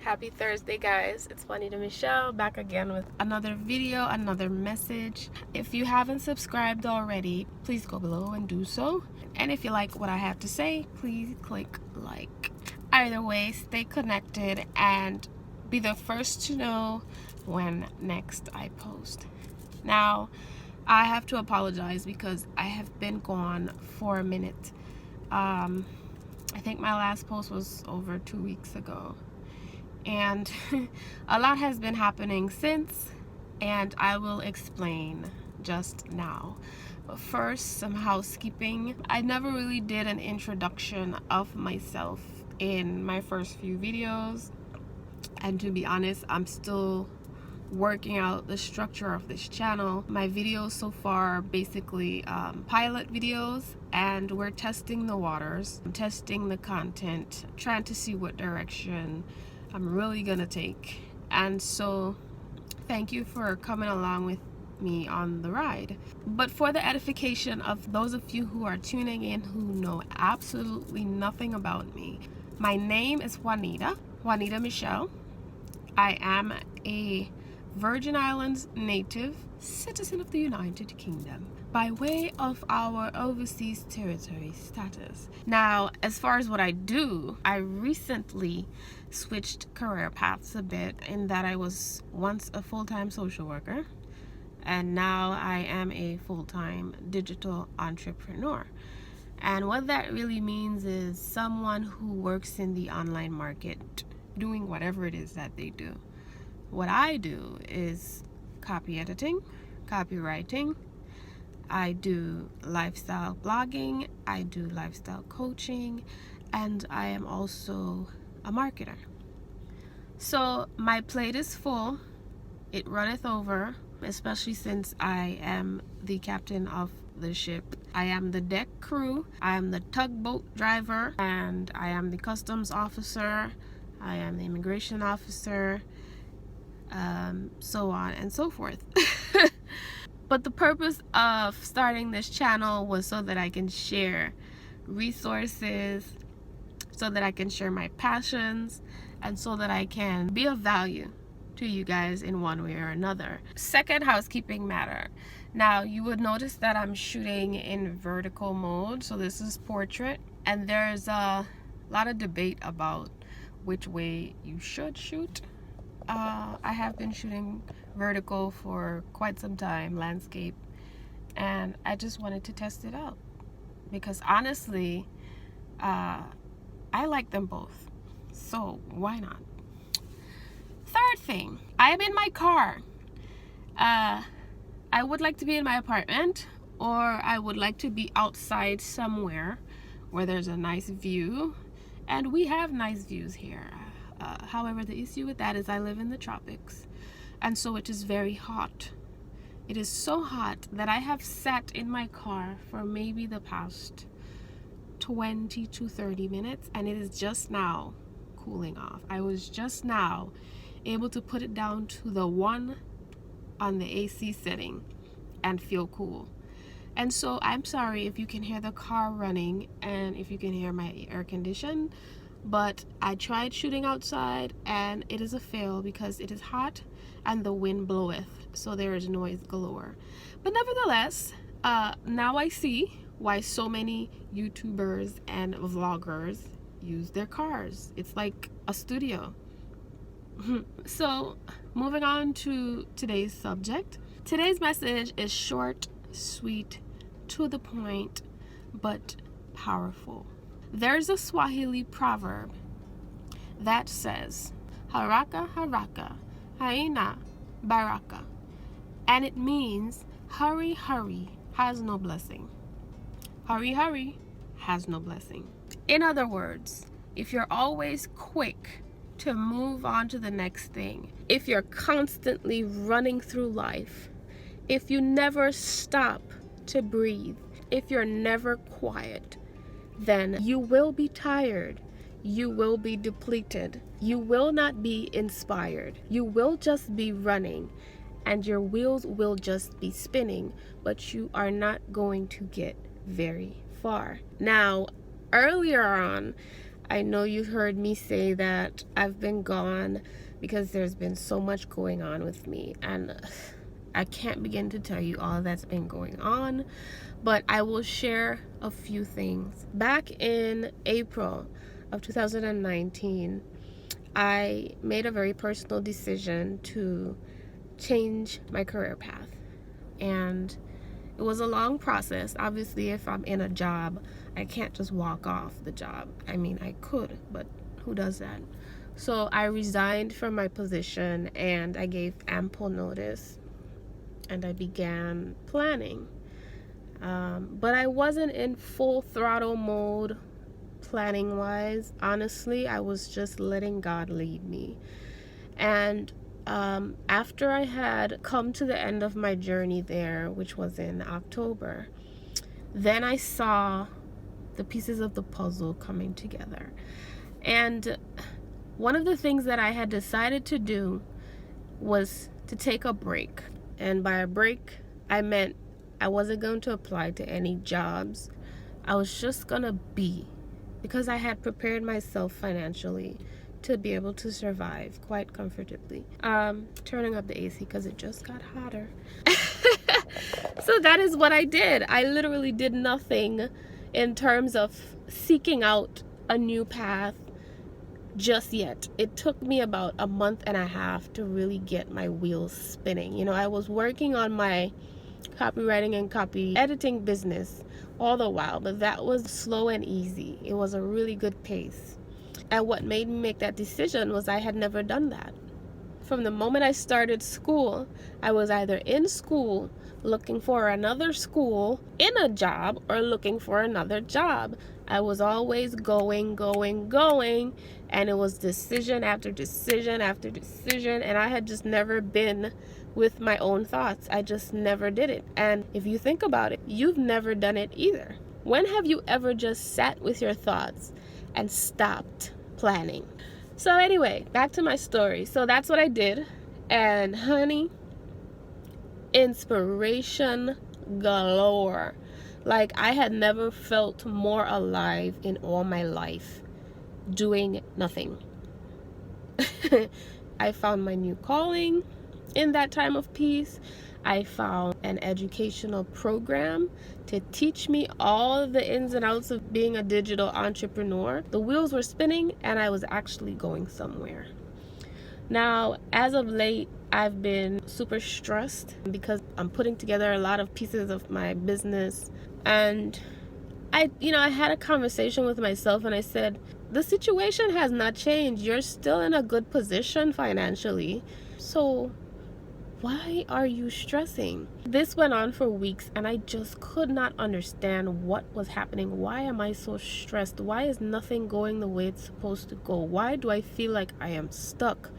Happy Thursday, guys. It's Juanita Michelle back again with another video, another message. If you haven't subscribed already, please go below and do so. And if you like what I have to say, please click like. Either way, stay connected and be the first to know when next I post. Now, I have to apologize because I have been gone for a minute. I think my last post was over 2 weeks ago. And a lot has been happening since, and I will explain just now. But first, some housekeeping. I never really did an introduction of myself in my first few videos, and to be honest, I'm still working out the structure of this channel. My videos so far are basically pilot videos, and we're testing the waters. I'm testing the content, trying to see what direction I'm really gonna take. And so thank you for coming along with me on the ride. But for the edification of those of you who are tuning in who know absolutely nothing about me, my name is Juanita Michelle. I am a Virgin Islands native, citizen of the United Kingdom by way of our overseas territory status. Now, as far as what I do, I recently switched career paths a bit, in that I was once a full-time social worker and now I am a full-time digital entrepreneur. And what that really means is someone who works in the online market doing whatever it is that they do. What I do is copy editing, copywriting. I do lifestyle blogging, I do lifestyle coaching, and I am also a marketer. So my plate is full, it runneth over, especially since I am the captain of the ship. I am the deck crew, I am the tugboat driver, and I am the customs officer, I am the immigration officer, so on and so forth. But the purpose of starting this channel was so that I can share resources, so that I can share my passions, and so that I can be of value to you guys in one way or another. Second housekeeping matter. Now, you would notice that I'm shooting in vertical mode, so this is portrait, and there's a lot of debate about which way you should shoot. I have been shooting vertical for quite some time, landscape, and I just wanted to test it out because honestly, I like them both, so why not? Third thing, I am in my car. I would like to be in my apartment, or I would like to be outside somewhere where there's a nice view, and we have nice views here. However, the issue with that is I live in the tropics, and so it is very hot. It is so hot that I have sat in my car for maybe the past 20 to 30 minutes, and it is just now cooling off. I was just now able to put it down to the 1 on the AC setting and feel cool. And so I'm sorry if you can hear the car running and if you can hear my air condition, but I tried shooting outside and it is a fail because it is hot and the wind bloweth, so there is noise galore. But nevertheless, now I see why so many YouTubers and vloggers use their cars. It's like a studio. So moving on to today's subject. Today's message is short, sweet, to the point, but powerful. There's a Swahili proverb that says, Haraka Haraka Haina Baraka, and it means hurry, hurry has no blessing. Hurry, hurry has no blessing. In other words, if you're always quick to move on to the next thing, if you're constantly running through life, if you never stop to breathe, if you're never quiet, then you will be tired, you will be depleted, you will not be inspired, you will just be running, and your wheels will just be spinning, but you are not going to get very far. Now, earlier on, I know you've heard me say that I've been gone because there's been so much going on with me, and I can't begin to tell you all that's been going on, but I will share a few things. Back in April of 2019, I made a very personal decision to change my career path, and it was a long process. Obviously, if I'm in a job, I can't just walk off the job. I mean, I could, but who does that? So I resigned from my position and I gave ample notice and I began planning. But I wasn't in full throttle mode planning wise. Honestly, I was just letting God lead me. And after I had come to the end of my journey there, which was in October, then I saw the pieces of the puzzle coming together. And one of the things that I had decided to do was to take a break. And by a break, I meant I wasn't going to apply to any jobs. I was just going to be, because I had prepared myself financially to be able to survive quite comfortably. Turning up the AC because it just got hotter. So that is what I did. I literally did nothing in terms of seeking out a new path just yet. It took me about a month and a half to really get my wheels spinning. You know, I was working on my copywriting and copy editing business all the while, but that was slow and easy. It was a really good pace. And what made me make that decision was I had never done that. From the moment I started school, I was either in school looking for another school, in a job, or looking for another job. I was always going, and it was decision after decision after decision, and I had just never been with my own thoughts. I just never did it. And if you think about it, you've never done it either. When have you ever just sat with your thoughts and stopped planning? So anyway, back to my story. So that's what I did. And honey, inspiration galore. Like, I had never felt more alive in all my life doing nothing. I found my new calling in that time of peace. I found an educational program to teach me all of the ins and outs of being a digital entrepreneur. The wheels were spinning and I was actually going somewhere. Now, as of late, I've been super stressed because I'm putting together a lot of pieces of my business. And I had a conversation with myself and I said, the situation has not changed. You're still in a good position financially. So why are you stressing? This went on for weeks and I just could not understand what was happening. Why am I so stressed? Why is nothing going the way it's supposed to go? Why do I feel like I am stuck?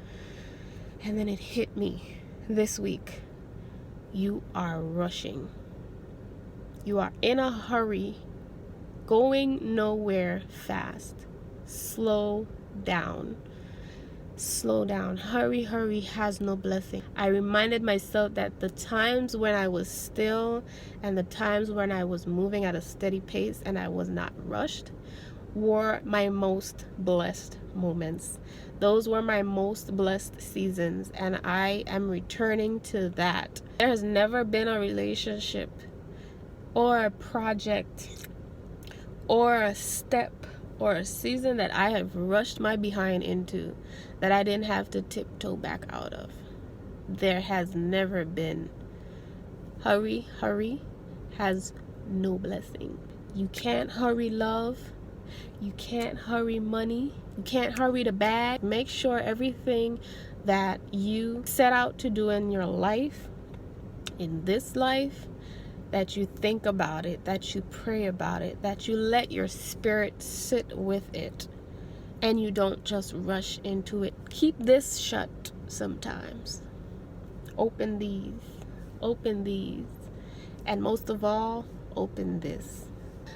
And then it hit me this week. You are rushing. You are in a hurry, going nowhere fast. Slow down. Slow down. Hurry has no blessing. I reminded myself that the times when I was still and the times when I was moving at a steady pace and I was not rushed were my most blessed moments. Those were my most blessed seasons, and I am returning to that. There has never been a relationship or a project or a step or a season that I have rushed my behind into that I didn't have to tiptoe back out of. There has never been. Hurry has no blessing. You can't hurry love. You can't hurry money. You can't hurry the bag. Make sure everything that you set out to do in your life, in this life, that you think about it, that you pray about it, that you let your spirit sit with it, and you don't just rush into it. Keep this shut sometimes. Open these, and most of all, open this.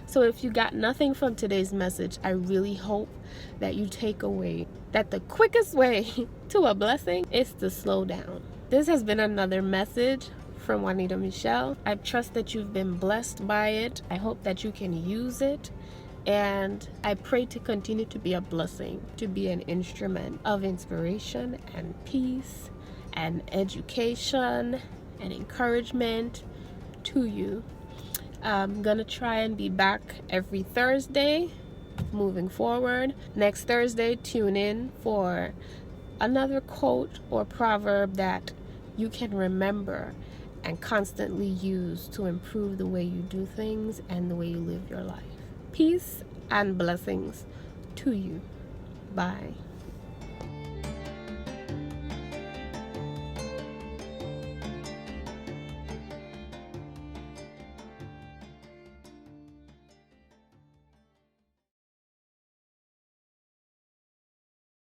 So if you got nothing from today's message, I really hope that you take away that the quickest way to a blessing is to slow down. This has been another message from Juanita Michelle. I trust that you've been blessed by it. I hope that you can use it And I pray to continue to be a blessing, to be an instrument of inspiration and peace and education and encouragement to you. I'm gonna try and be back every Thursday moving forward. Next Thursday, tune in for another quote or proverb that you can remember and constantly use to improve the way you do things and the way you live your life. Peace and blessings to you. Bye.